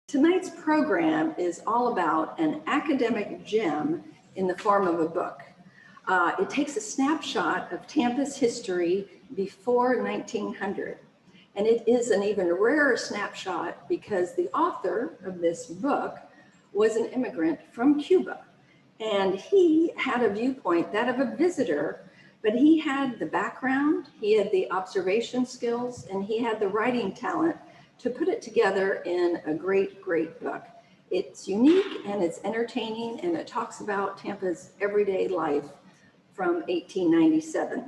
Tonight's program is all about an academic gem in the form of a book. It takes a snapshot of Tampa's history before 1900. And it is an even rarer snapshot because the author of this book was an immigrant from Cuba. And he had a viewpoint, that of a visitor, but he had the background, he had the observation skills, and he had the writing talent to put it together in a great, great book. It's unique and it's entertaining, and it talks about Tampa's everyday life from 1897.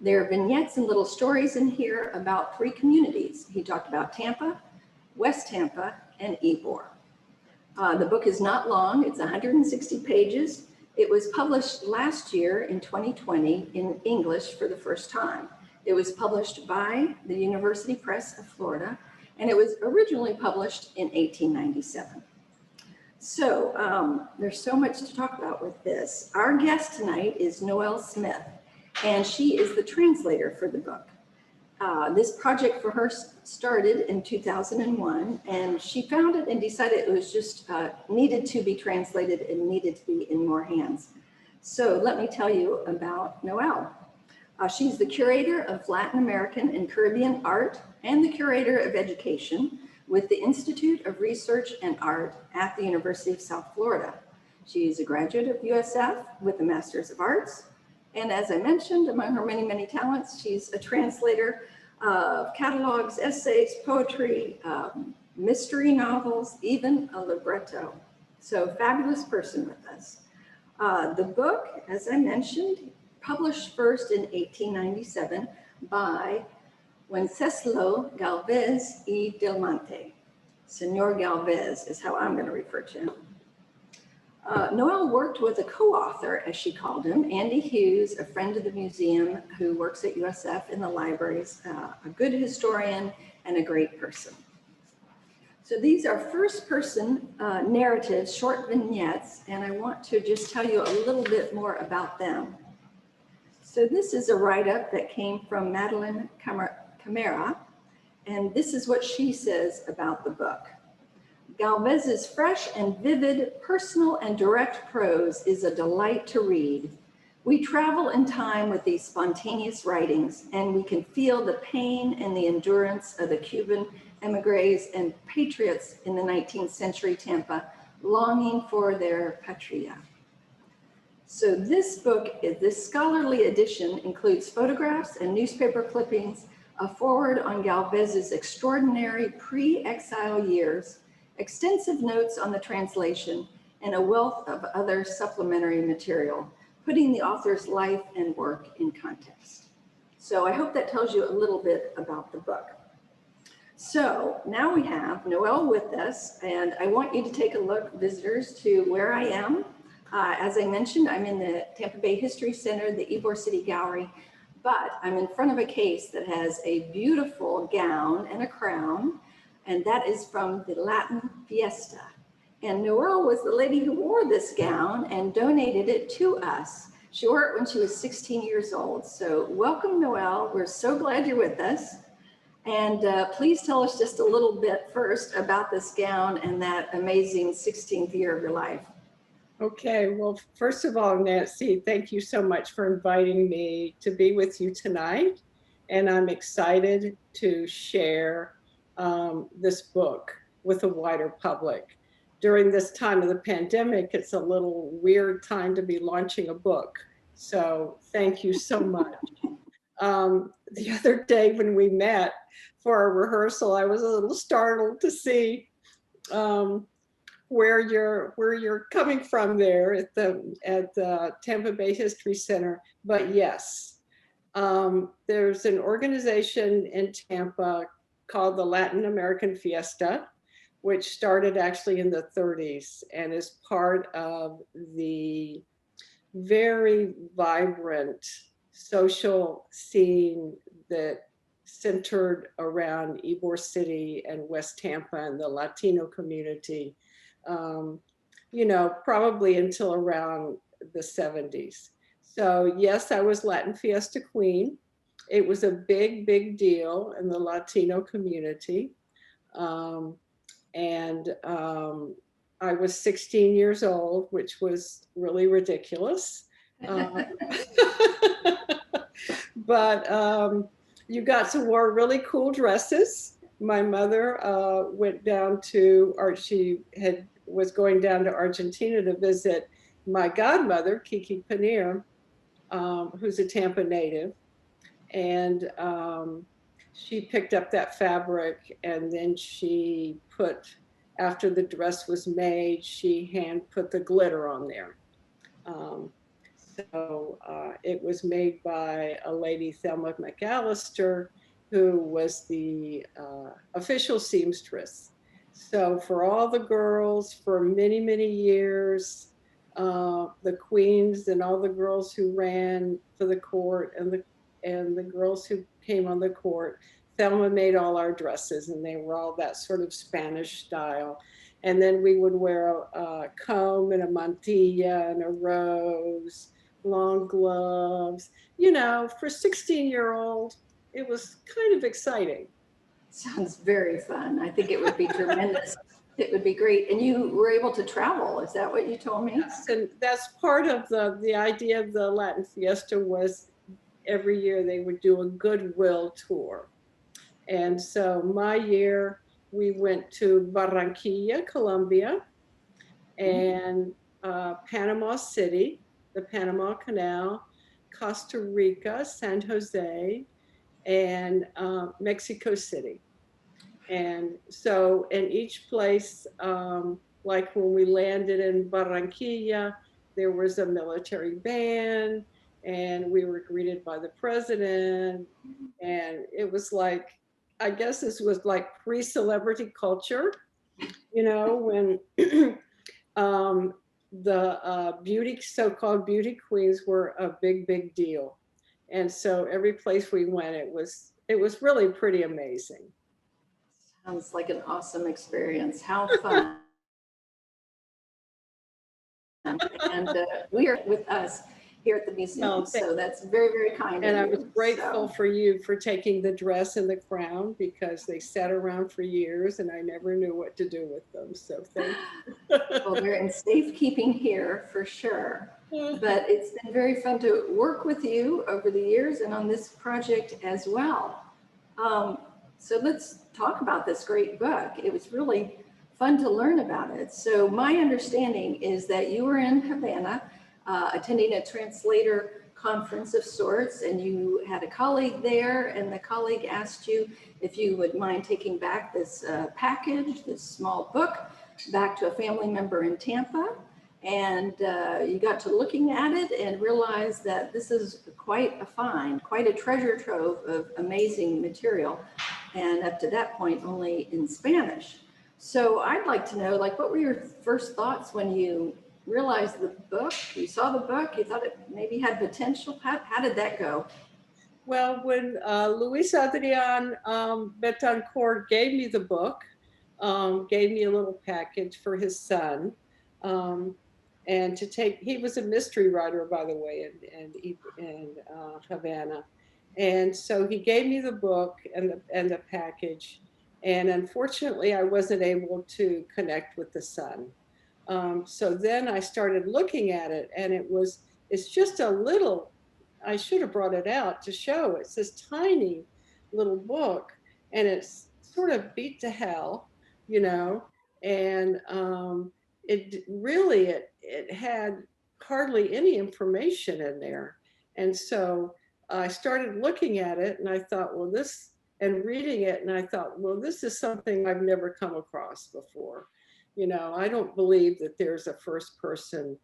There are vignettes and little stories in here about three communities. He talked about Tampa, West Tampa, and Ybor. The book is not long, it's 160 pages. It was published last year in 2020 in English for the first time. It was published by the University Press of Florida, and it was originally published in 1897. So there's so much to talk about with this. Our guest tonight is Noel Smith, and she is the translator for the book. This project for her started in 2001, and she found it and decided it was just needed to be translated and needed to be in more hands. So let me tell you about Noel. She's the curator of Latin American and Caribbean art and the curator of education with the Institute of Research and Art at the University of South Florida. She's a graduate of USF with a Master's of Arts. And as I mentioned, among her many, many talents, she's a translator of catalogs, essays, poetry, mystery novels, even a libretto. So fabulous person with us. The book, as I mentioned, published first in 1897 by Wenceslao Gálvez y Delmonte. Senor Galvez is how I'm going to refer to him. Noel worked with a co-author, as she called him, Andy Hughes, a friend of the museum who works at USF in the libraries, a good historian and a great person. So these are first-person narratives, short vignettes, and I want to just tell you a little bit more about them. So this is a write-up that came from Madeline Camara, and this is what she says about the book. Galvez's fresh and vivid, personal and direct prose is a delight to read. We travel in time with these spontaneous writings, and we can feel the pain and the endurance of the Cuban emigres and patriots in the 19th century Tampa, longing for their patria. So this book, this scholarly edition, includes photographs and newspaper clippings, a foreword on Galvez's extraordinary pre-exile years, extensive notes on the translation, and a wealth of other supplementary material, putting the author's life and work in context. So I hope that tells you a little bit about the book. So now we have Noel with us, and I want you to take a look, visitors, to where I am. As I mentioned, I'm in the Tampa Bay History Center, the Ybor City Gallery, but I'm in front of a case that has a beautiful gown and a crown, and that is from the Latin Fiesta. And Noel was the lady who wore this gown and donated it to us. She wore it when she was 16 years old. So welcome, Noel. We're so glad you're with us. And please tell us just a little bit first about this gown and that amazing 16th year of your life. Okay, well, first of all, Nancy, thank you so much for inviting me to be with you tonight. And I'm excited to share this book with a wider public. During this time of the pandemic, it's a little weird time to be launching a book. So thank you so much. The other day when we met for our rehearsal, I was a little startled to see where you're coming from there at the Tampa Bay History Center. But yes, there's an organization in Tampa called the Latin American Fiesta, which started actually in the 30s and is part of the very vibrant social scene that centered around Ybor City and West Tampa and the Latino community, you know, probably until around the 70s. So yes, I was Latin Fiesta Queen. It was a big, big deal in the Latino community. And I was 16 years old, which was really ridiculous. Um, but you got to wear really cool dresses. My mother went down to, or was going down to Argentina to visit my godmother, Kiki Paneer, who's a Tampa native. And she picked up that fabric, and then she put, after the dress was made, she hand put the glitter on there. Um, it was made by a lady, Thelma McAllister, who was the official seamstress. So for all the girls, for many, many years, the queens and all the girls who ran for the court and the girls who came on the court, Thelma made all our dresses, and they were all that sort of Spanish style. And then we would wear a comb and a mantilla and a rose, long gloves. You know, for 16-year-old, it was kind of exciting. Sounds very fun. I think it would be tremendous. It would be great. And you were able to travel. Is that what you told me? Yes, and that's part of the idea of the Latin Fiesta was every year they would do a goodwill tour. And so my year, we went to Barranquilla, Colombia, and Panama City, the Panama Canal, Costa Rica, San Jose, and Mexico City. And so in each place, like when we landed in Barranquilla, there was a military band, and we were greeted by the president. And it was like, I guess this was like pre-celebrity culture, you know, when the so-called beauty queens were a big, big deal. And so every place we went, it was really pretty amazing. Sounds like an awesome experience. How fun. And we are with us here at the museum. So that's very, very kind and of I was you. grateful for you for taking the dress and the crown, because they sat around for years and I never knew what to do with them. So thank you. Well, they're in safekeeping here for sure. But it's been very fun to work with you over the years and on this project as well. So let's talk about this great book. It was really fun to learn about it. So my understanding is that you were in Havana attending a translator conference of sorts, and you had a colleague there, and the colleague asked you if you would mind taking back this package, this small book, back to a family member in Tampa. And you got to looking at it and realized that this is quite a find, quite a treasure trove of amazing material. And up to that point, only in Spanish. So I'd like to know, like, what were your first thoughts when you realized the book, you saw the book, you thought it maybe had potential? How did that go? Well, when Luis Adrian Betancourt gave me the book, gave me a little package for his son, and to take, he was a mystery writer, by the way, in Havana. And so he gave me the book and the package. And unfortunately, I wasn't able to connect with the son. So then I started looking at it, and it's just a little, I should have brought it out to show. It's this tiny little book, and it's sort of beat to hell, you know, and it had hardly any information in there. And so I started looking at it, and I thought, well, and reading it, and I thought, well, this is something I've never come across before. You know, I don't believe that there's a first person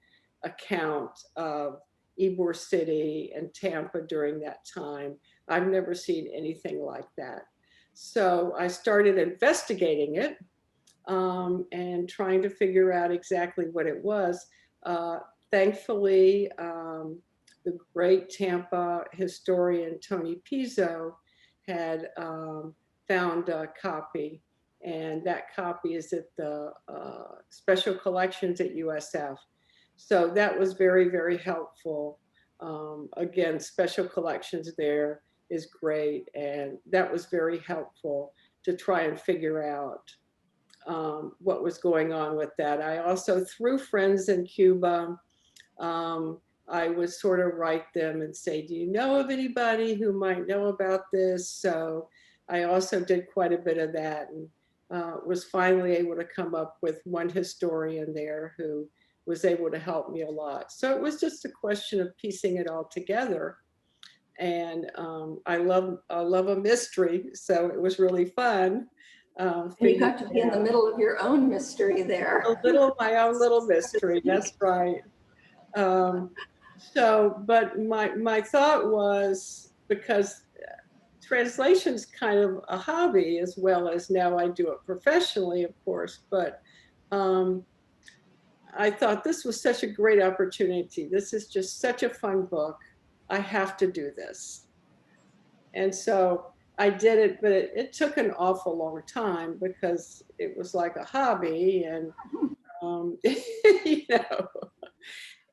account of Ybor City and Tampa during that time. I've never seen anything like that. So I started investigating it and trying to figure out exactly what it was. Thankfully, the great Tampa historian Tony Pizzo had found a copy, and that copy is at the special collections at USF. So that was very, very helpful. Again, special collections there is great, and that was very helpful to try and figure out what was going on with that. I also, through friends in Cuba, I would sort of write them and say, do you know of anybody who might know about this? So I also did quite a bit of that, and was finally able to come up with one historian there who was able to help me a lot. So it was just a question of piecing it all together. And I love a mystery, so it was really fun. And you got to be in the middle of your own mystery there. My own little mystery. That's right. But my thought was, because translation's kind of a hobby as well as now I do it professionally, of course, but I thought this was such a great opportunity. This is just such a fun book. I have to do this. And so I did it, but it took an awful long time because it was like a hobby, and you know.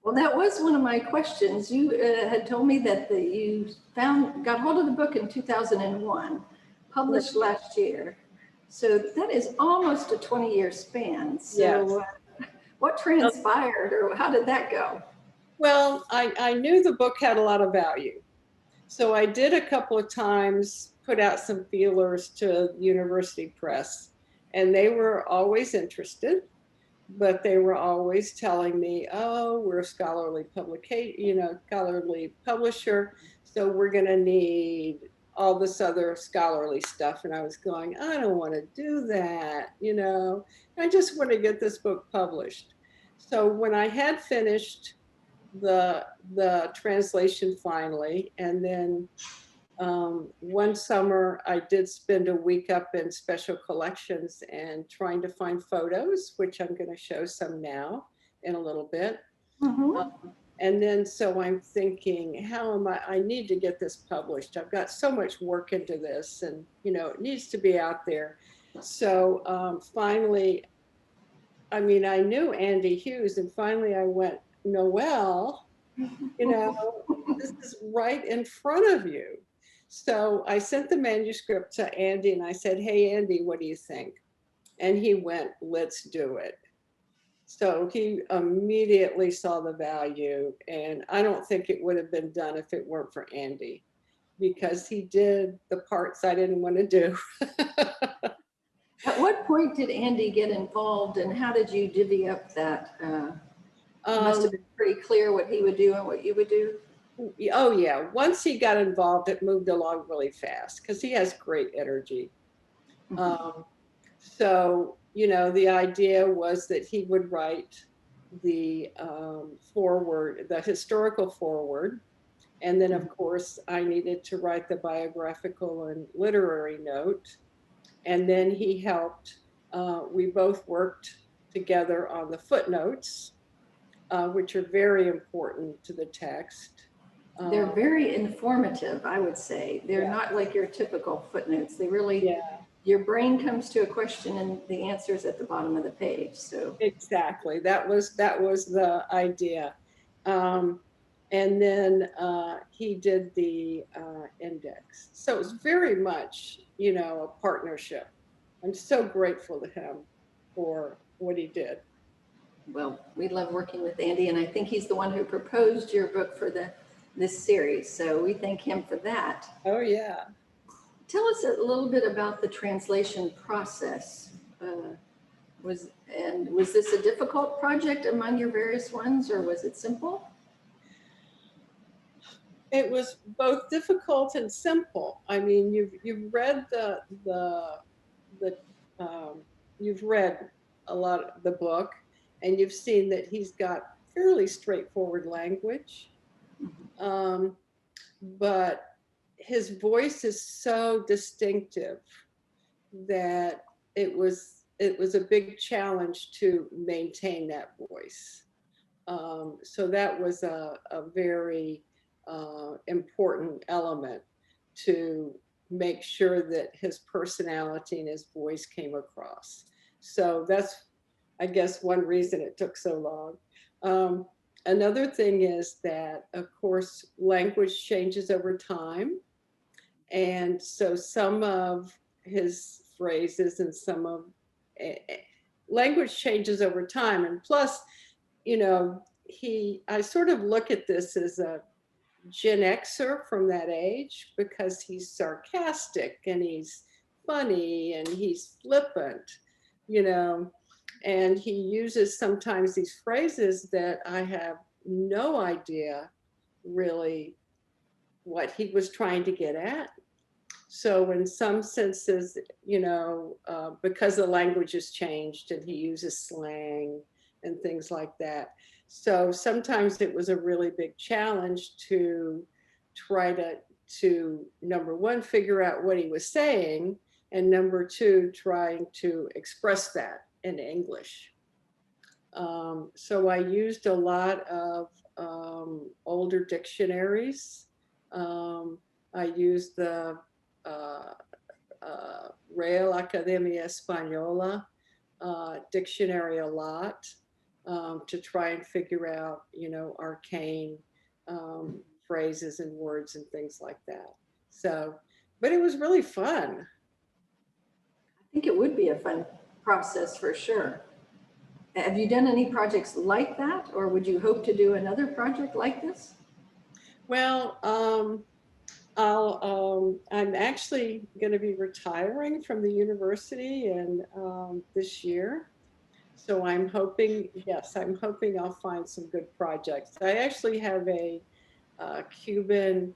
Well, that was one of my questions. You had told me that you got hold of the book in 2001, published last year. So that is almost a 20-year span. So yes. What transpired, or how did that go? Well, I knew the book had a lot of value. So I did a couple of times put out some feelers to University Press, and they were always interested. But they were always telling me, oh, we're a scholarly scholarly publisher, so we're going to need all this other scholarly stuff. And I was going, I don't want to do that, I just want to get this book published. So when I had finished the translation finally, and then one summer I did spend a week up in special collections and trying to find photos, which I'm going to show some now in a little bit. Mm-hmm. And then so I'm thinking, I need to get this published. I've got so much work into this, and it needs to be out there. So finally, I knew Andy Hughes, and finally I went, Noel, this is right in front of you. So I sent the manuscript to Andy and I said, hey, Andy, what do you think? And he went, let's do it. So he immediately saw the value. And I don't think it would have been done if it weren't for Andy, because he did the parts I didn't want to do. At what point did Andy get involved, and how did you divvy up that? It must have been pretty clear what he would do and what you would do. Oh yeah, once he got involved, it moved along really fast because he has great energy. Mm-hmm. So the idea was that he would write the foreword, the historical foreword, and then of course I needed to write the biographical and literary note, and then he helped. We both worked together on the footnotes, which are very important to the text. They're very informative, I would say. They're not like your typical footnotes. They really, your brain comes to a question and the answer is at the bottom of the page. So exactly, that was the idea. And then he did the index. So it was very much, a partnership. I'm so grateful to him for what he did. Well, we love working with Andy, and I think he's the one who proposed your book for this series. So we thank him for that. Oh, yeah. Tell us a little bit about the translation process. Was this a difficult project among your various ones, or was it simple? It was both difficult and simple. You've read you've read a lot of the book, and you've seen that he's got fairly straightforward language. But his voice is so distinctive that it was a big challenge to maintain that voice. So that was a very important element to make sure that his personality and his voice came across. So that's, I guess, one reason it took so long. Another thing is that, of course, language changes over time. And so some of his phrases and some of language changes over time. And plus, you know, I sort of look at this as a Gen Xer from that age because he's sarcastic and he's funny and he's flippant, you know, and he uses sometimes these phrases that I have no idea really what he was trying to get at. So in some senses, you know, because the language has changed and he uses slang and things like that. So sometimes it was a really big challenge to try to number one, figure out what he was saying, and number two, trying to express that in English. So I used a lot of older dictionaries. I used the Real Academia Española dictionary a lot to try and figure out, you know, arcane phrases and words and things like that. So, but it was really fun. I think it would be a fun process for sure. Have you done any projects like that, or would you hope to do another project like this? Well, I'm actually going to be retiring from the university in this year. So I'm hoping, yes, I'm hoping I'll find some good projects. I actually have a Cuban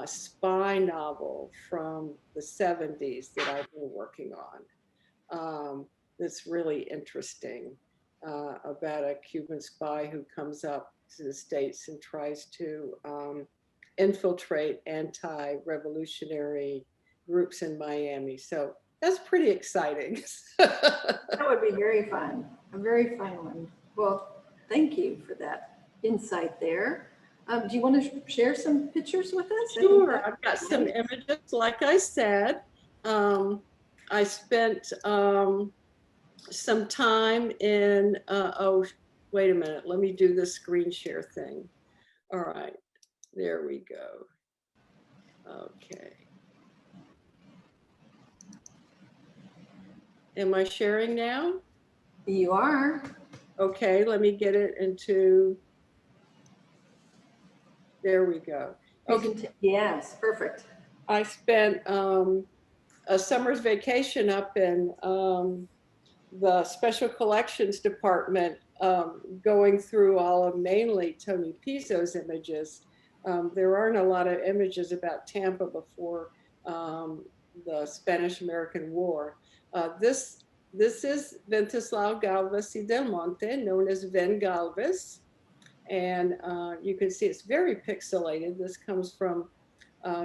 spy novel from the 70s that I've been working on. That's really interesting about a Cuban spy who comes up to the States and tries to infiltrate anti-revolutionary groups in Miami. So that's pretty exciting. That would be very fun, a very fun one. Well, thank you for that insight there. Do you want to share some pictures with us? Sure, I've got some images. Like I said, I spent some time in, oh, wait a minute, let me do the screen share thing. All right, there we go. Okay. Am I sharing now? You are. Okay, let me get it into, there we go. Okay. Yes, perfect. I spent a summer's vacation up in the special collections department, going through all of mainly Tony Pizzo's images. There aren't a lot of images about Tampa before the Spanish-American War. This is Wenceslao Gálvez y Delmonte, known as Vengalvez. And you can see it's very pixelated. This comes from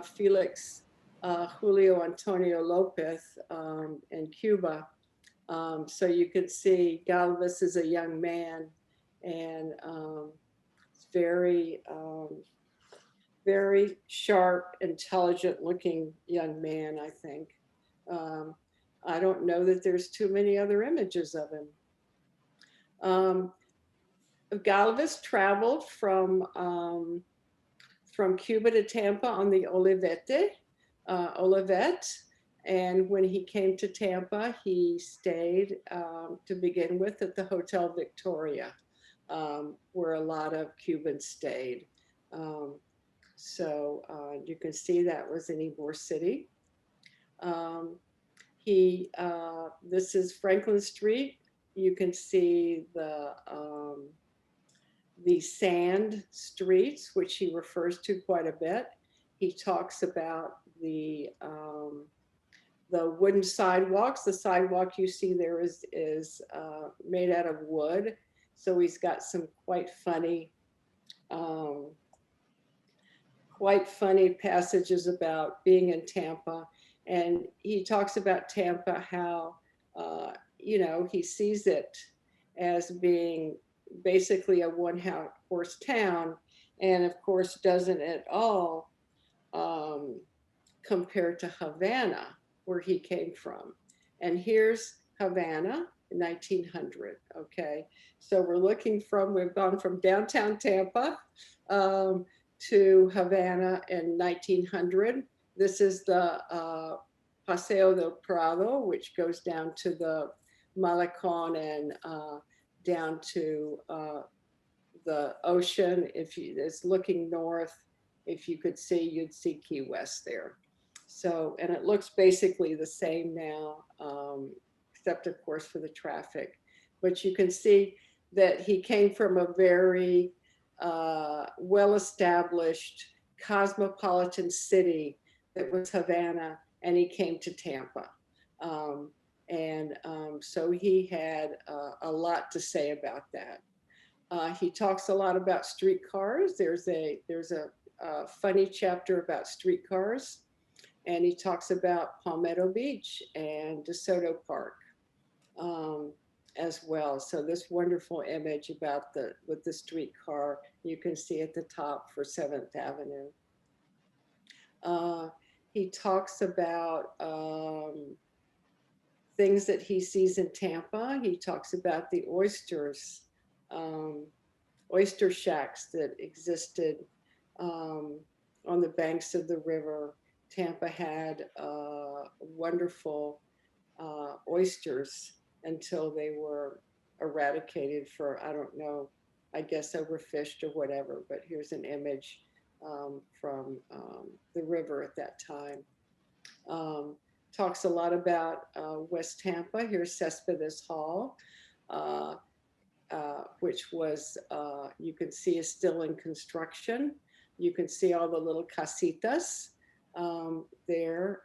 Felix Julio Antonio Lopez in Cuba. So you could see Galvez is a young man, and it's very, very sharp, intelligent looking young man, I think. I don't know that there's too many other images of him. Galvez traveled from Cuba to Tampa on the Olivette. And when he came to Tampa, he stayed to begin with at the Hotel Victoria, where a lot of Cubans stayed. So you can see that was in Ybor City. This is Franklin Street. You can see the sand streets, which he refers to quite a bit. He talks about the wooden sidewalks. The sidewalk you see there is made out of wood. So he's got some quite funny passages about being in Tampa. And he talks about Tampa, how, you know, he sees it as being basically a one-horse town, and of course doesn't at all compare to Havana, where he came from. And here's Havana in 1900, okay? So we've gone from downtown Tampa to Havana in 1900. This is the Paseo del Prado, which goes down to the Malecon and down to the ocean. If you, it's looking north, if you could see, you'd see Key West there. So, and it looks basically the same now, except of course for the traffic. But you can see that he came from a very well-established cosmopolitan city that was Havana, and he came to Tampa. So he had a lot to say about that. He talks a lot about streetcars. There's a funny chapter about streetcars, and he talks about Palmetto Beach and DeSoto Park as well. So this wonderful image about with the streetcar you can see at the top for 7th Avenue. He talks about things that he sees in Tampa. He talks about the oysters, oyster shacks that existed on the banks of the river. Tampa had wonderful oysters until they were eradicated for, I don't know, I guess overfished or whatever, but here's an image from the river at that time. Talks a lot about West Tampa. Here's Cespedes Hall, which was, you can see is still in construction. You can see all the little casitas there.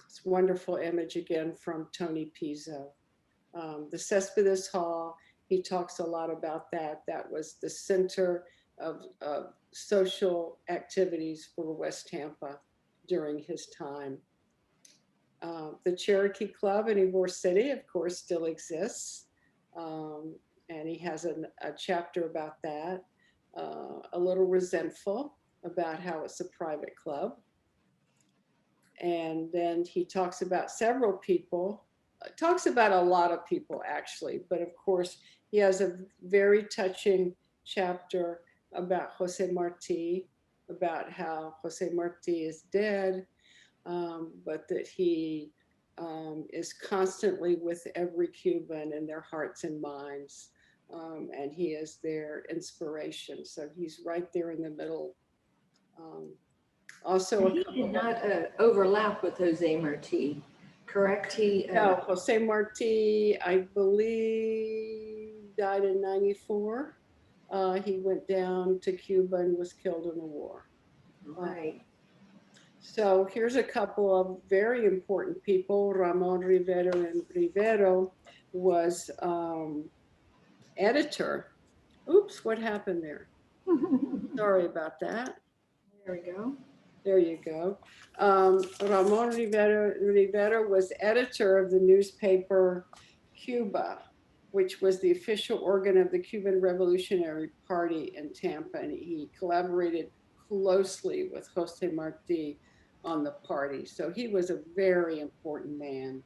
It's a wonderful image again from Tony Pizzo. The Cespedes Hall, he talks a lot about that. That was the center of social activities for West Tampa during his time. The Cherokee Club in Ybor City, of course, still exists. And he has a chapter about that. A little resentful about how it's a private club. And then he talks about several people, talks about a lot of people actually, but of course he has a very touching chapter about Jose Marti, about how Jose Marti is dead, but that he is constantly with every Cuban in their hearts and minds, and he is their inspiration. So he's right there in the middle. Also, he did not overlap with Jose Marti, correct? No, Jose Marti, I believe, died in '94. He went down to Cuba and was killed in the war. Right. So here's a couple of very important people. Ramon Rivera and Rivero was editor. Oops, what happened there? Sorry about that. There we go. There you go. Ramon Rivera was editor of the newspaper Cuba, which was the official organ of the Cuban Revolutionary Party in Tampa, and he collaborated closely with Jose Marti on the party. So he was a very important man.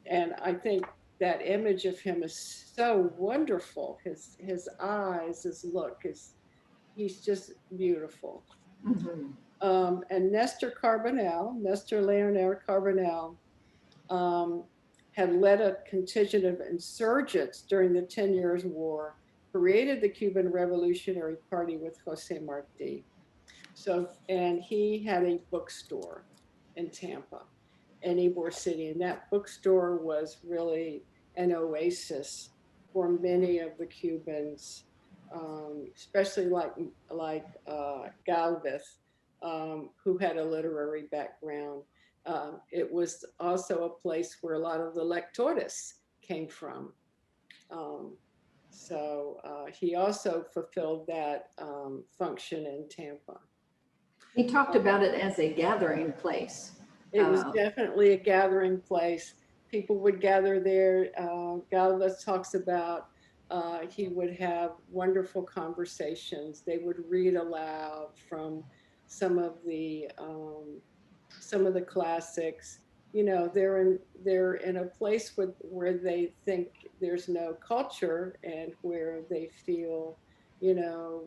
And I think that image of him is so wonderful. His eyes, his look, he's just beautiful. Mm-hmm. And Nestor Leonel Carbonell, had led a contingent of insurgents during the 10 Years' War, created the Cuban Revolutionary Party with Jose Marti. So, and he had a bookstore in Tampa, in Ybor City, and that bookstore was really an oasis for many of the Cubans, especially like Galvez, who had a literary background. It was also a place where a lot of the lectores came from. He also fulfilled that function in Tampa. He talked about it as a gathering place. It was definitely a gathering place. People would gather there. Galvez talks about he would have wonderful conversations. They would read aloud from some of the classics. You know, they're in a place where they think there's no culture and where they feel, you know,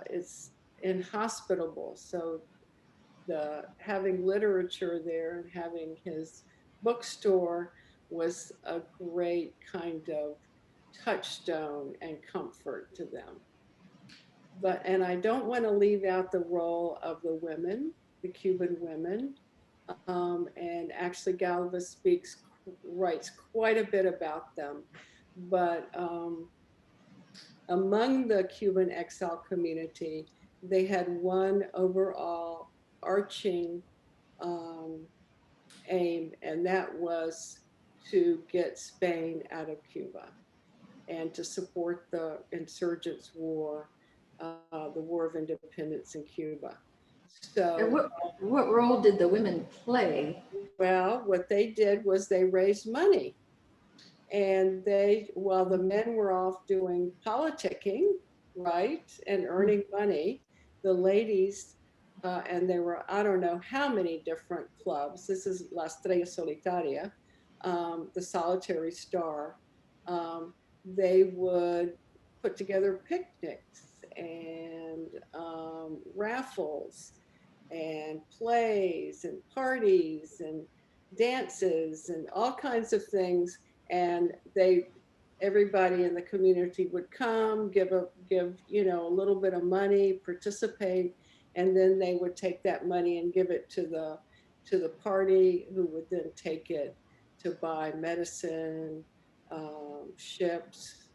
it's inhospitable. So having literature there and having his bookstore was a great kind of touchstone and comfort to them. But, and I don't want to leave out the role of the women, the Cuban women. And actually Galvez writes quite a bit about them. But among the Cuban exile community, they had one overall arching aim, and that was to get Spain out of Cuba and to support the insurgents' war, the War of Independence in Cuba. And So, what role did the women play? well, what they did was they raised money. And they, while the men were off doing politicking, right, and earning money, the ladies, and there were, I don't know how many different clubs. This is La Estrella Solitaria, the solitary star. They would put together picnics and raffles and plays and parties and dances and all kinds of things. And everybody in the community would come, give a little bit of money, participate, and then they would take that money and give it to the party, who would then take it to buy medicine, ships,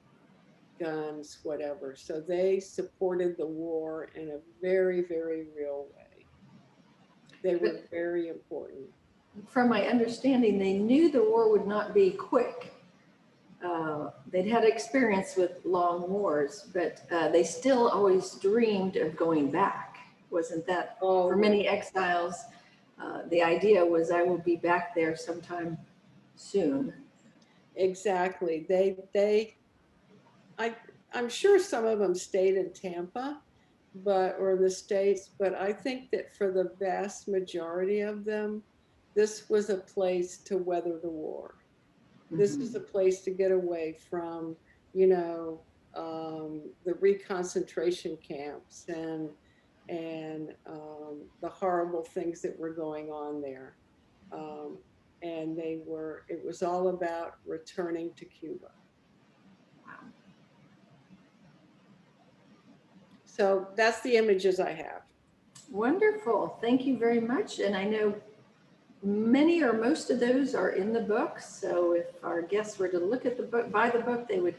guns, whatever. So they supported the war in a very, very real way. They were very important. From my understanding, they knew the war would not be quick. They'd had experience with long wars, but they still always dreamed of going back. Wasn't that for many exiles? The idea was, I will be back there sometime soon. Exactly. I'm sure some of them stayed in Tampa, or in the States, but I think that for the vast majority of them, this was a place to weather the war. This was a place to get away from, the reconcentration camps and the horrible things that were going on there. And it was all about returning to Cuba. Wow. So that's the images I have. Wonderful. Thank you very much. And I know many or most of those are in the book. So if our guests were to look at the book, buy the book, they would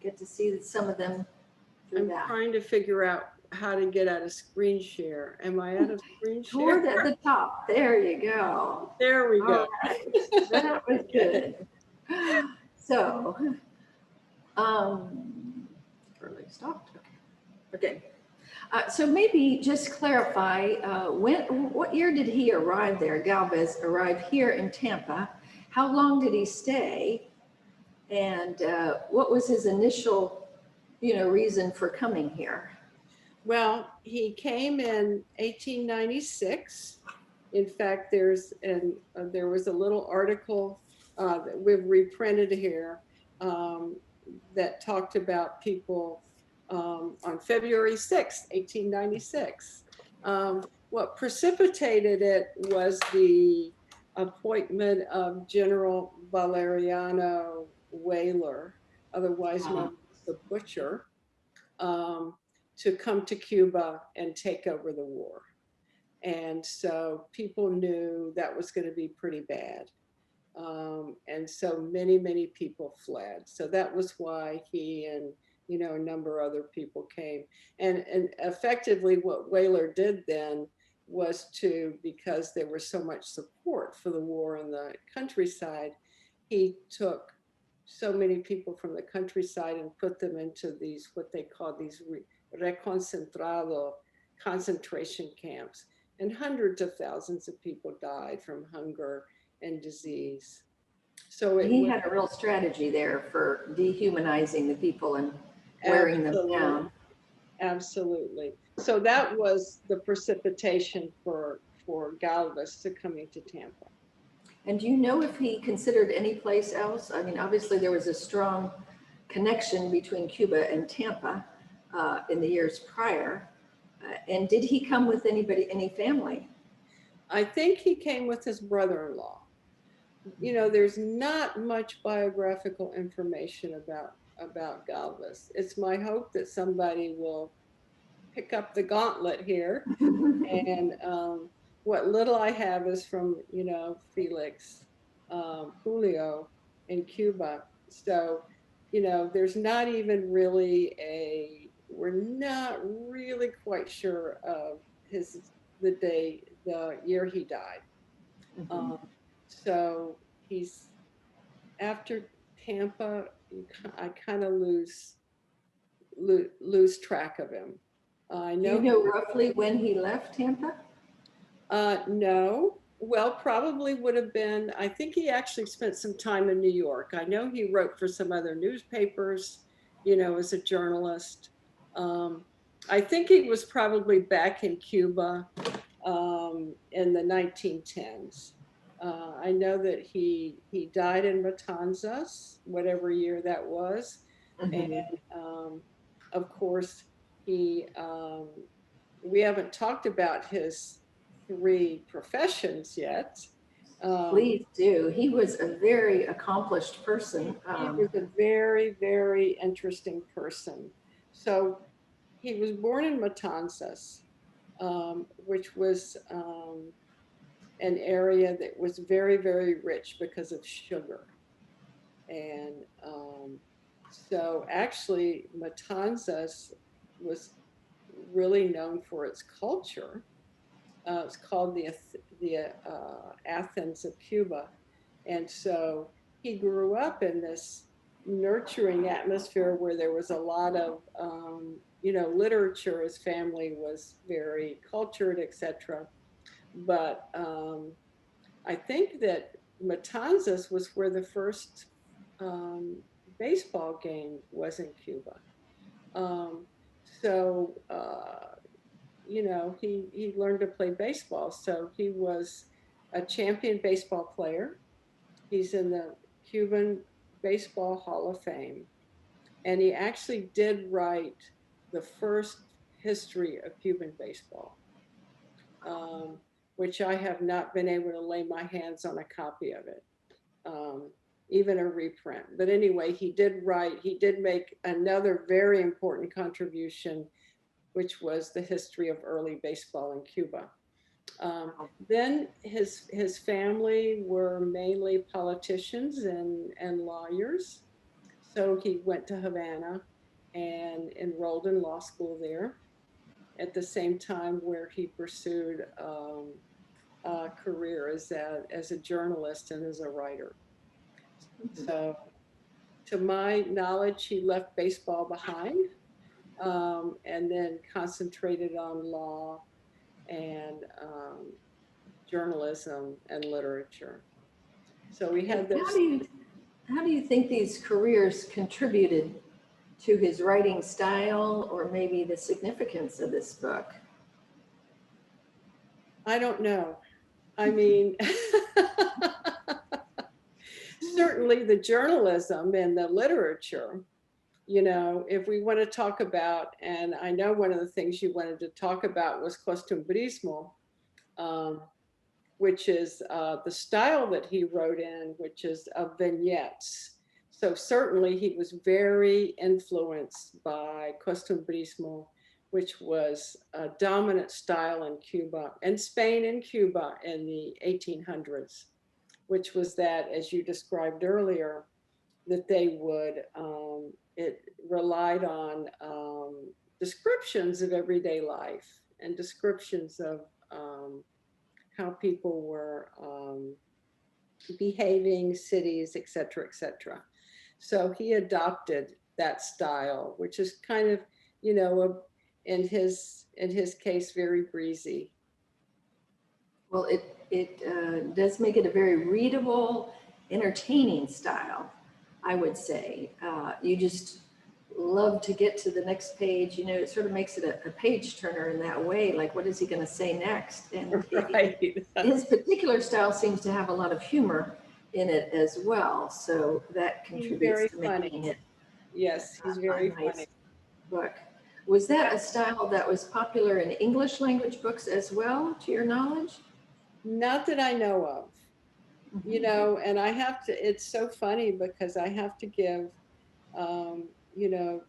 get to see some of them through I'm that. trying to figure out how to get out of screen share. Am I out of screen share? Toward at the top. There you go. There we go. All right. That was good. So, early stopped. Okay. So maybe just clarify, what year did he arrive there? Galvez arrived here in Tampa. How long did he stay? And what was his initial, reason for coming here? Well, he came in 1896. In fact, there was a little article that we've reprinted here that talked about people on February 6th, 1896. What precipitated it was the appointment of General Valeriano Weyler, otherwise known as the Butcher, to come to Cuba and take over the war. And so people knew that was going to be pretty bad. And so many, many people fled. So that was why he and a number of other people came. And effectively what Weyler did then was because there was so much support for the war in the countryside, he took so many people from the countryside and put them into these, what they call these reconcentrado concentration camps. And hundreds of thousands of people died from hunger and disease. So he had a real strategy there for dehumanizing the people and wearing them down. Absolutely. So that was the precipitation for Galvez to coming to Tampa. And do you know if he considered any place else? I mean, obviously there was a strong connection between Cuba and Tampa in the years prior. And did he come with any family? I think he came with his brother-in-law. you know, there's not much biographical information about Galvez. It's my hope that somebody will pick up the gauntlet here. And what little I have is from, you know, Felix, Julio in Cuba. So, you know, there's not even really we're not really quite sure of the year he died. Mhm. Um, so he's after Tampa, I kind of lose track of him. I Do you know he, know roughly when he left Tampa? no, well, probably would have been, I think he actually spent some time in New York. I know he wrote for some other newspapers, you know, as a journalist. Um, I think he was probably back in Cuba in the 1910s. I know that he died in Matanzas, whatever year that was, and Mhm. of course he. We haven't talked about his three professions yet. Um, Please do. He was a very accomplished person. he was a very, very interesting person. So he was born in Matanzas, which was an area that was very, very rich because of sugar. And so actually, Matanzas was really known for its culture. It's called the Athens of Cuba, and so he grew up in this nurturing atmosphere where there was a lot of you know, literature. His family was very cultured, etc. But I think that Matanzas was where the first um, baseball game was in Cuba. Um, so you know, he learned to play baseball. So he was a champion baseball player. He's in the Cuban Baseball Hall of Fame. And he actually did write the first history of Cuban baseball, um, which I have not been able to lay my hands on a copy of it, um, even a reprint. But anyway, he did make another very important contribution, which was the history of early baseball in Cuba. Then his family were mainly politicians and lawyers. So he went to Havana and enrolled in law school there at the same time where he pursued a career as a journalist and as a writer. So to my knowledge, he left baseball behind and then concentrated on law and journalism and literature. So we And had those. how do you think these careers contributed to his writing style or maybe the significance of this book? I don't know. I mean, certainly the journalism and the literature, you know, if we want to talk about, and I know one of the things you wanted to talk about was costumbrismo, um, which is the style that he wrote in, which is of vignettes. So certainly he was very influenced by costumbrismo, which was a dominant style in Cuba and Spain and Cuba in the 1800s, which was that, as you described earlier, that they would, it relied on descriptions of everyday life and descriptions of how people were behaving, cities, et cetera, et cetera. So he adopted that style, which is kind of, you know, in his case, very breezy. Well, it does make it a very readable, entertaining style, I would say. You just love to get to the next page. You know, it sort of makes it a page turner in that way. Like, what is he going to say next? And Right. his particular style seems to have a lot of humor in it as well. So that He's contributes very to funny. making it Yes, he's a very nice funny. book. Was that a style that was popular in English language books as well, to your knowledge? Not that I know of. you know, and I have to, it's so funny because I have to give, you know,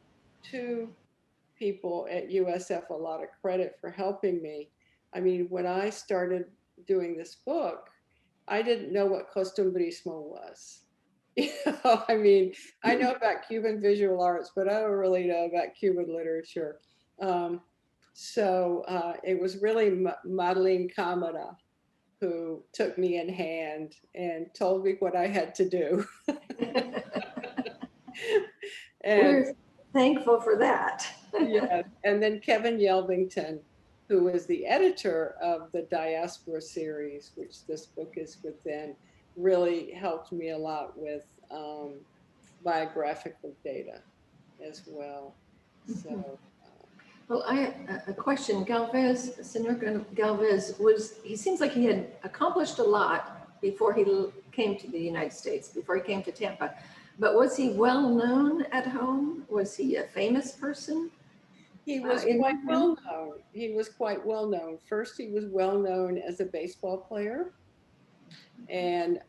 two people at USF a lot of credit for helping me. I mean, when I started doing this book, I didn't know what costumbrismo was. You know, I mean, I know about Cuban visual arts, but I don't really know about Cuban literature. Um, it was really Madeline Camara who took me in hand and told me what I had to do. And We're thankful for that. yeah, and then Kevin Yelvington, who was the editor of the Diaspora series, which this book is within, really helped me a lot with biographical data as well. So, Well, a question. Galvez, Senor Galvez he seems like he had accomplished a lot before he came to the United States, before he came to Tampa. But was he well known at home? Was he a famous person? he was quite well known. He was quite well known. First, he was well known as a baseball player. And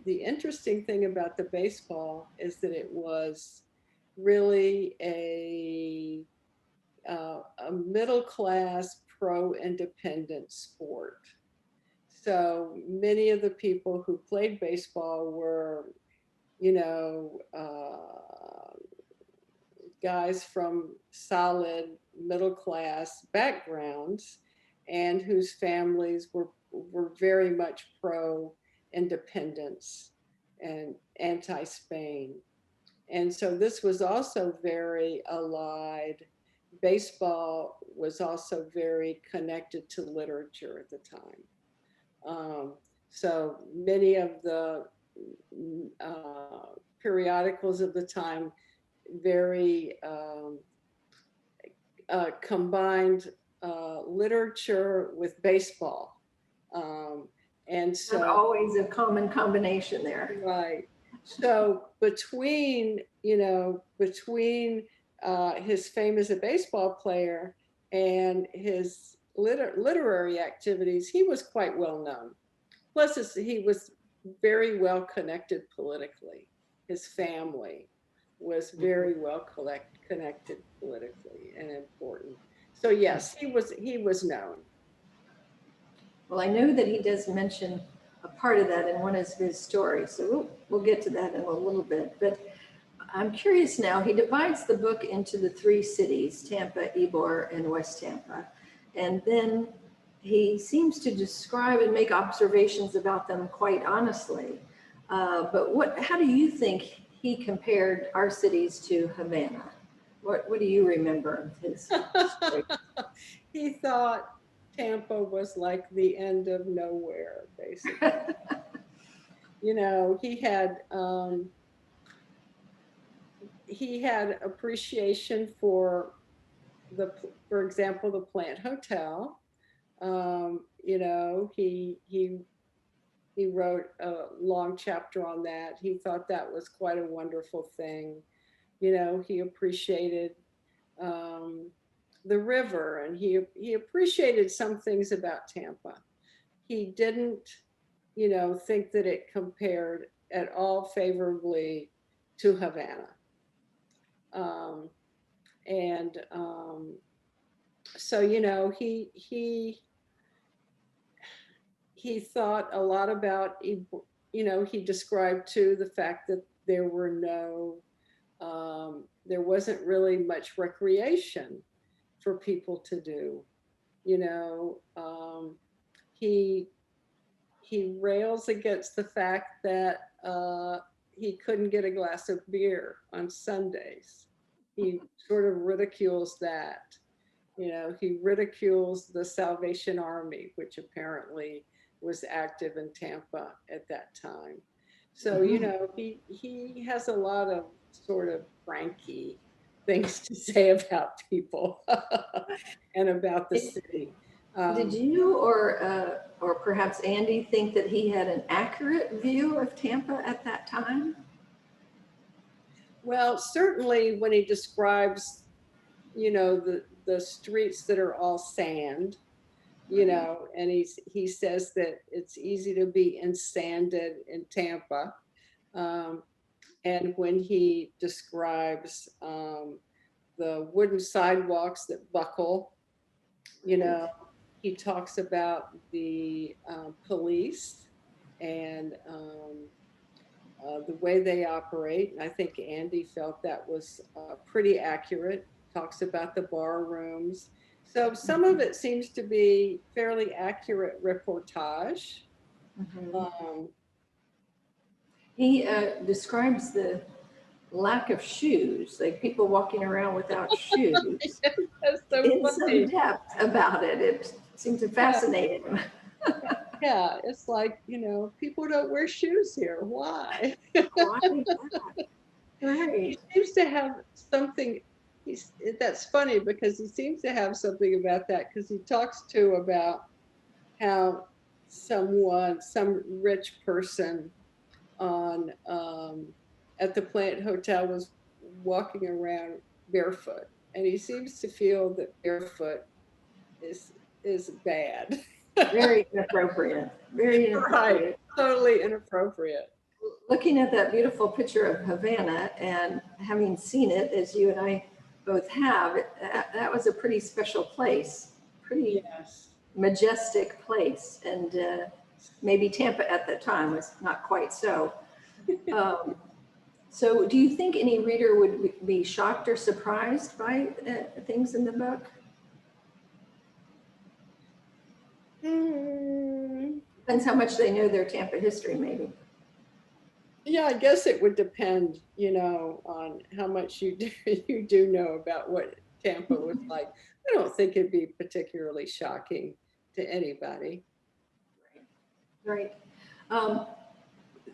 the interesting thing about the baseball is that it was really a middle class pro independent sport. So many of the people who played baseball were, you know, guys from solid middle class backgrounds and whose families were very much pro independence and anti Spain. And so this was also very allied. Baseball was also very connected to literature at the time. So many of the periodicals of the time very combined literature with baseball. And so not always a common combination there. right. So between, you know, between his fame as a baseball player and his literary activities, he was quite well known. Plus, he was very well connected politically. His family was very well connected politically and important. So yes, he was known. Well, I know that he does mention a part of that in one of his stories, so we'll get to that in a little bit. But I'm curious now, he divides the book into the three cities, Tampa, Ybor, and West Tampa. And then he seems to describe and make observations about them quite honestly. But how do you think he compared our cities to Havana? What do you remember of his story? He thought Tampa was like the end of nowhere, basically. You know, he had appreciation for for example, the Plant Hotel. You know, he wrote a long chapter on that. He thought that was quite a wonderful thing. You know, he appreciated the river, and he appreciated some things about Tampa. He didn't, you know, think that it compared at all favorably to Havana. Um, and so, you know, he thought a lot about, you know, he described too the fact that there were there wasn't really much recreation for people to do. You know, he rails against the fact that he couldn't get a glass of beer on Sundays. He sort of ridicules that. You know, he ridicules the Salvation Army, which apparently was active in Tampa at that time. So, you know, he has a lot of sort of cranky things to say about people and about the city. Did you or perhaps Andy think that he had an accurate view of Tampa at that time? Well, certainly when he describes, you know, the streets that are all sand, you know, and he says that it's easy to be insanded in Tampa. Um, and when he describes the wooden sidewalks that buckle, you know, he talks about the police and the way they operate. And I think Andy felt that was pretty accurate. Talks about the bar rooms. So some of it seems to be fairly accurate reportage. Mhm. Um, He describes the lack of shoes, like people walking around without shoes, that's so in some funny. depth about it. It seemed to Yeah, fascinate him. yeah, it's like, you know, people don't wear shoes here. Why? Why that? He Right. seems to have something. That's funny because he seems to have something about that because he talks too about how some rich person on at the Plant Hotel was walking around barefoot, and he seems to feel that barefoot is is bad. Very inappropriate. Very Right, inappropriate. totally inappropriate. Looking at that beautiful picture of Havana and having seen it, as you and I both have, that was a pretty special place, pretty Yes. majestic place. And maybe Tampa at that time was not quite so. Um, so do you think any reader would be shocked or surprised by things in the book? Hmm. Depends how much they know their Tampa history, maybe. Yeah, I guess it would depend, you know, on how much you do know about what Tampa was like. I don't think it'd be particularly shocking to anybody. Right. Um,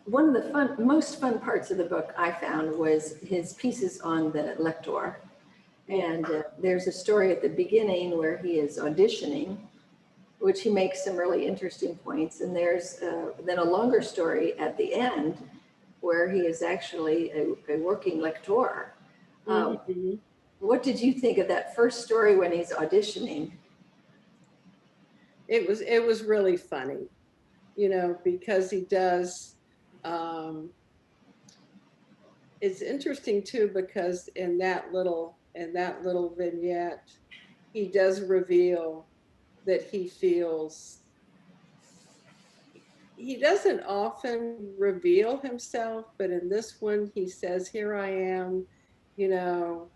One of the most fun parts of the book I found was his pieces on the lector. Yeah. And there's a story at the beginning where he is auditioning, which he makes some really interesting points. And there's then a longer story at the end where he is actually a working lector. Mhm. What did you think of that first story when he's auditioning? It was really funny, you know, because he does. Um, it's interesting too because in that little vignette, he does reveal that he doesn't often reveal himself, but in this one, he says, "Here I am, you know,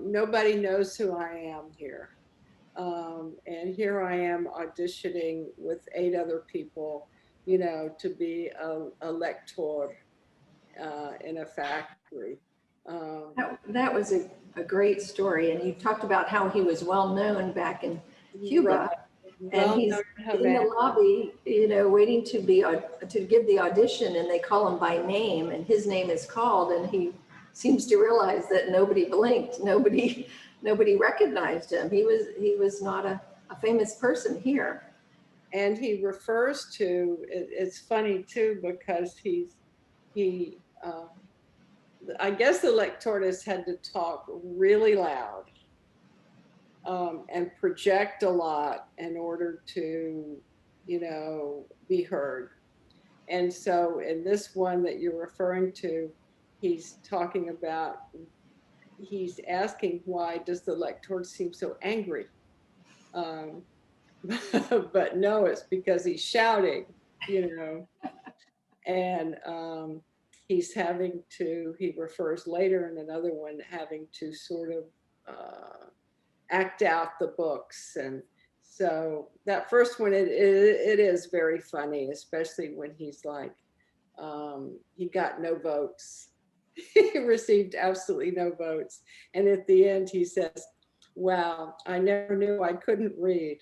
nobody knows who I am here. And here I am auditioning with 8 other people, you know, to be a lector in a factory." Um, That was a great story. And you talked about how he was well known back in right. Cuba. And Well known he's in in the Havana. lobby, waiting to give the audition, and they call him by name, and his name is called, and he seems to realize that nobody blinked, nobody recognized him. He was not a famous person here. And he refers to it's funny too because he I guess the lectores had to talk really loud and project a lot in order to, you know, be heard. And so in this one that you're referring to, he's talking about, he's asking why does the lector seem so angry? Um, but no, it's because he's shouting, you know, and he refers later in another one, having to sort of act out the books. And so that first one, it is very funny, especially when he's like, he got no votes. He received absolutely no votes. And at the end, he says, "Wow, I never knew I couldn't read."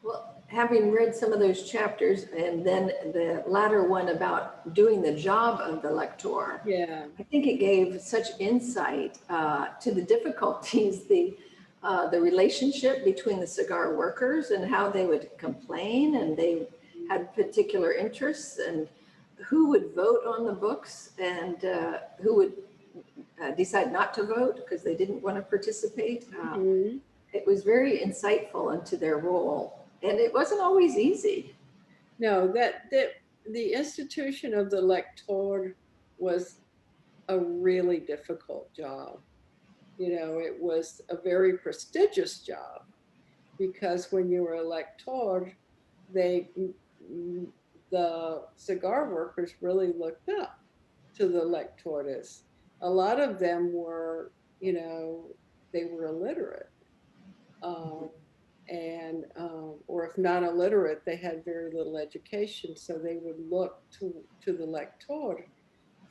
Well, having read some of those chapters and then the latter one about doing the job of the lector, Yeah. I think it gave such insight to the difficulties, the relationship between the cigar workers and how they would complain, and they had particular interests, and who would vote on the books, and who would decide not to vote because they didn't want to participate. Mhm. It was very insightful into their role, and it wasn't always easy. No, that the institution of the lector was a really difficult job. You know, it was a very prestigious job because when you were a lector, they the cigar workers really looked up to the lectores. A lot of them were, you know, they were illiterate. Um, or if not illiterate, they had very little education. So they would look to the lector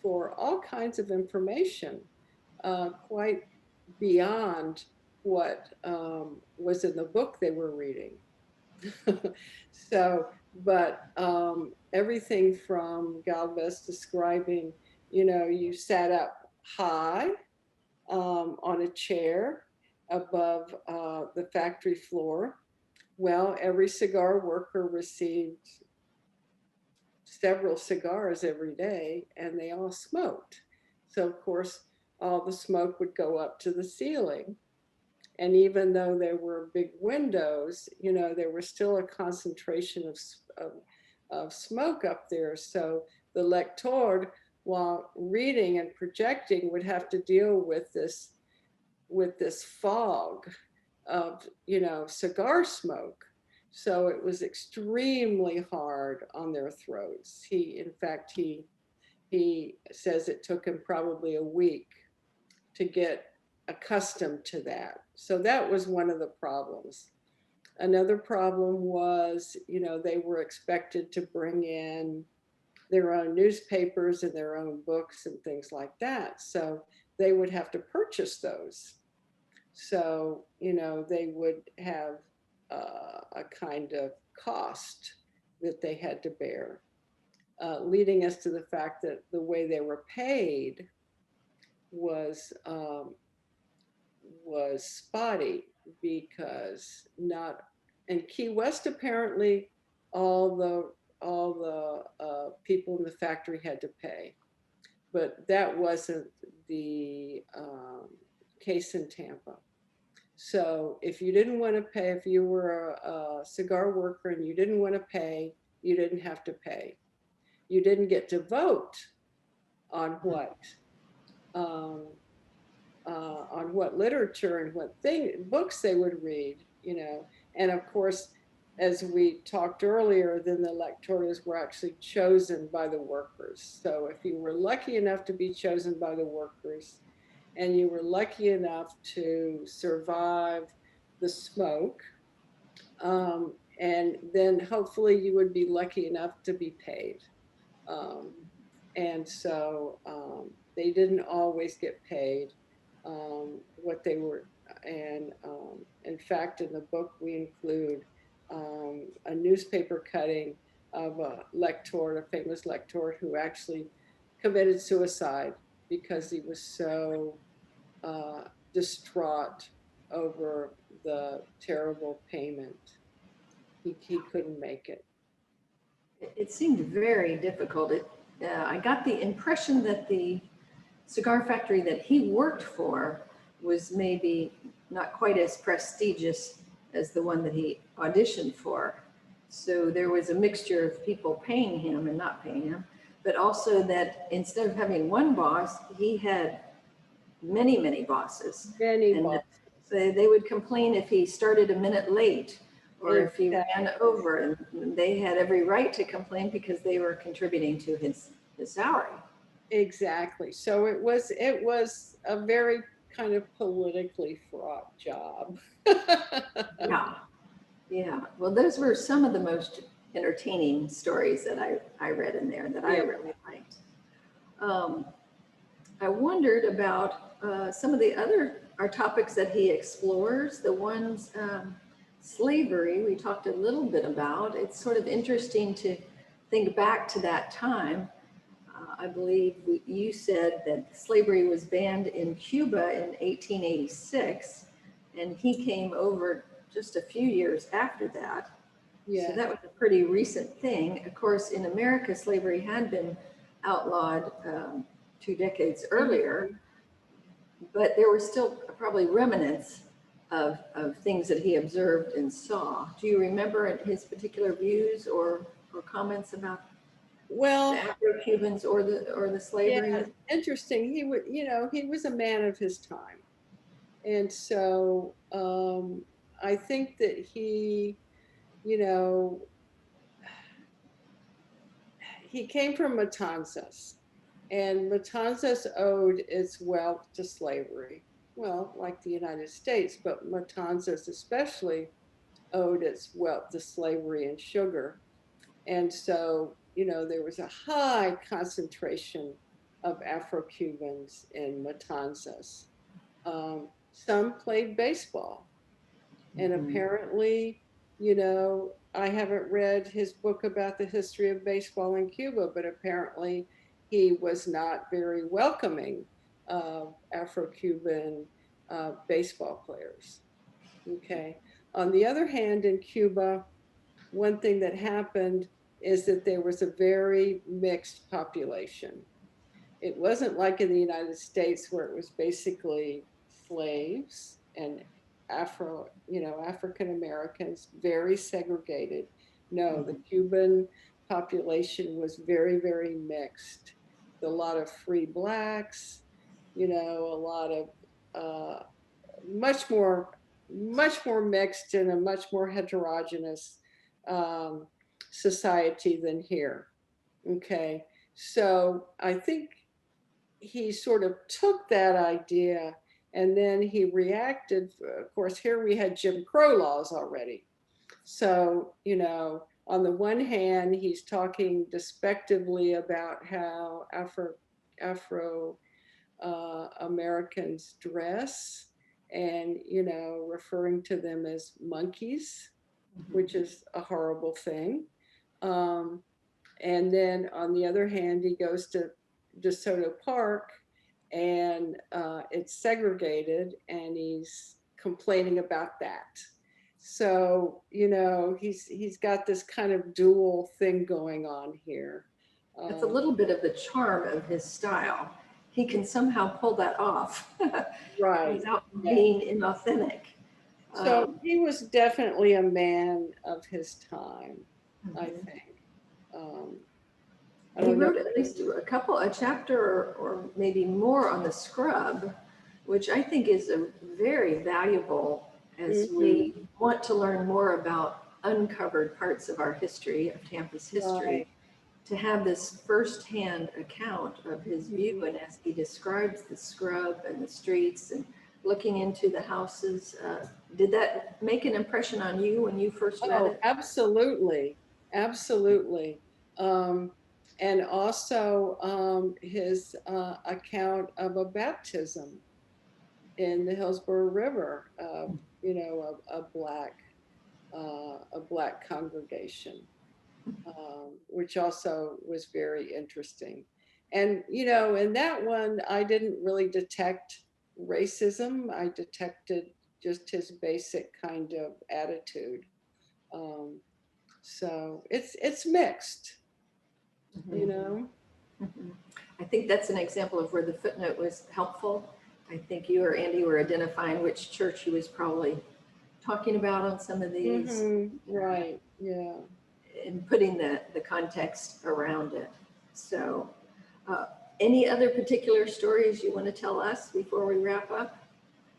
for all kinds of information, quite beyond what was in the book they were reading. So, but everything from Galvez describing, you know, you sat up high on a chair above the factory floor. Well, every cigar worker received several cigars every day and they all smoked. So, of course, all the smoke would go up to the ceiling. And even though there were big windows, you know, there was still a concentration of smoke up there. So the lector, while reading and projecting, would have to deal with this fog of, you know, cigar smoke. So it was extremely hard on their throats. In fact, he says it took him probably a week to get accustomed to that. So that was one of the problems. Another problem was, you know, they were expected to bring in their own newspapers and their own books and things like that. So they would have to purchase those. So, you know, they would have a kind of cost that they had to bear, leading us to the fact that the way they were paid was spotty because not in Key West apparently all the people in the factory had to pay, but that wasn't the case in Tampa. So if you didn't want to pay, if you were a cigar worker and you didn't want to pay, you didn't have to pay. You didn't get to vote on um, what literature and what books they would read, you know. And of course, as we talked earlier, then the lectores were actually chosen by the workers. So if you were lucky enough to be chosen by the workers and you were lucky enough to survive the smoke, and then hopefully you would be lucky enough to be paid. Um, and so they didn't always get paid what they were. And in fact, in the book, we include a newspaper cutting of a lector, a famous lector, who actually committed suicide because he was so distraught over the terrible payment. He couldn't make it. It seemed very difficult. I got the impression that the cigar factory that he worked for was maybe not quite as prestigious as the one that he auditioned for. So there was a mixture of people paying him and not paying him, but also that instead of having one boss, he had many, many bosses. Many And bosses. they would complain if he started a minute late or if he ran over, and they had every right to complain because they were contributing to his salary. Exactly. So it was a very kind of politically fraught job. Yeah. Yeah. Well, those were some of the most entertaining stories that I read in there that I really liked. I wondered about some of the other topics that he explores. The ones, slavery, we talked a little bit about. It's sort of interesting to think back to that time. I believe you said that slavery was banned in Cuba in 1886, and he came over just a few years after that. Yeah. So that was a pretty recent thing. Of course, in America, slavery had been outlawed 2 decades earlier. but there were still probably remnants of things that he observed and saw. Do you remember his particular views or comments about the Well, Afro-Cubans or the slavery? yeah, interesting. He would, he was a man of his time. And so I think that you know, he came from Matanzas, and Matanzas owed its wealth to slavery. Well, like the United States, but Matanzas especially owed its wealth to slavery and sugar. And so, there was a high concentration of Afro-Cubans in Matanzas. Some played baseball. And apparently, I haven't read his book about the history of baseball in Cuba, but apparently he was not very welcoming of Afro-Cuban baseball players. Okay. On the other hand, in Cuba, one thing that happened is that there was a very mixed population. It wasn't like in the United States where it was basically slaves and African Americans, very segregated. No, the Cuban population was very, very mixed. A lot of free blacks, a lot of much more mixed and a much more heterogeneous um, society than here. Okay, so I think he sort of took that idea and then he reacted. Of course, here we had Jim Crow laws already. So, on the one hand, he's talking despectively about how Afro Americans dress and, referring to them as monkeys, which is a horrible thing. And then on the other hand, he goes to DeSoto Park and it's segregated and he's complaining about that. So, he's got this kind of dual thing going on here. That's a little bit of the charm of his style. He can somehow pull that off Right. without being inauthentic. So he was definitely a man of his time, I think. He wrote at least a chapter or maybe more on the scrub, which I think is a very valuable as we want to learn more about uncovered parts of our history, of Tampa's history, Right. to have this firsthand account of his view and as he describes the scrub and the streets and looking into the houses. Did that make an impression on you when you first read it? Absolutely. Absolutely. And also his account of a baptism in the Hillsborough River, a black congregation, which also was very interesting. And, in that one, I didn't really detect racism. I detected just his basic kind of attitude. So it's mixed, I think that's an example of where the footnote was helpful. I think you or Andy were identifying which church he was probably talking about on some of these. Right, yeah. And putting the context around it. So any other particular stories you want to tell us before we wrap up?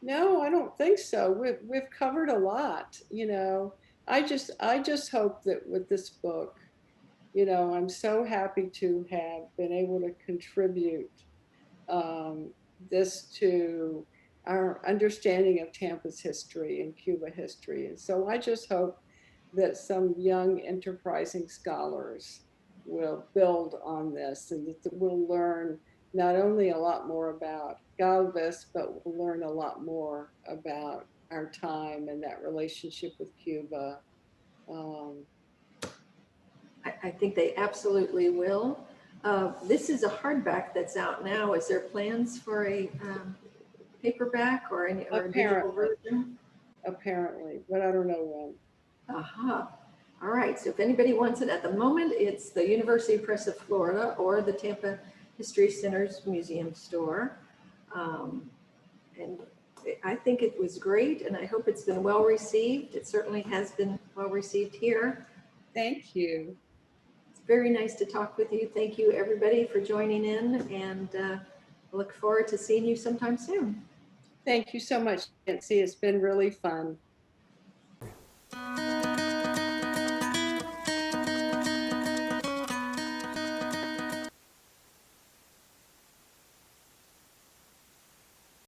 No, I don't think so. We've covered a lot, I just hope that with this book, I'm so happy to have been able to contribute this to our understanding of Tampa's history and Cuba history. And so I just hope that some young enterprising scholars will build on this and that we'll learn not only a lot more about Galvez, but we'll learn a lot more about our time and that relationship with Cuba. I think they absolutely will. This is a hardback that's out now. Is there plans for a paperback or a digital version? Apparently, but I don't know when. Aha. All right. So if anybody wants it at the moment, it's the University Press of Florida or the Tampa History Center's museum store. and I think it was great, and I hope it's been well received. It certainly has been well received here. Thank you. It's very nice to talk with you. Thank you, everybody, for joining in, and look forward to seeing you sometime soon. Thank you so much, Nancy. It's been really fun.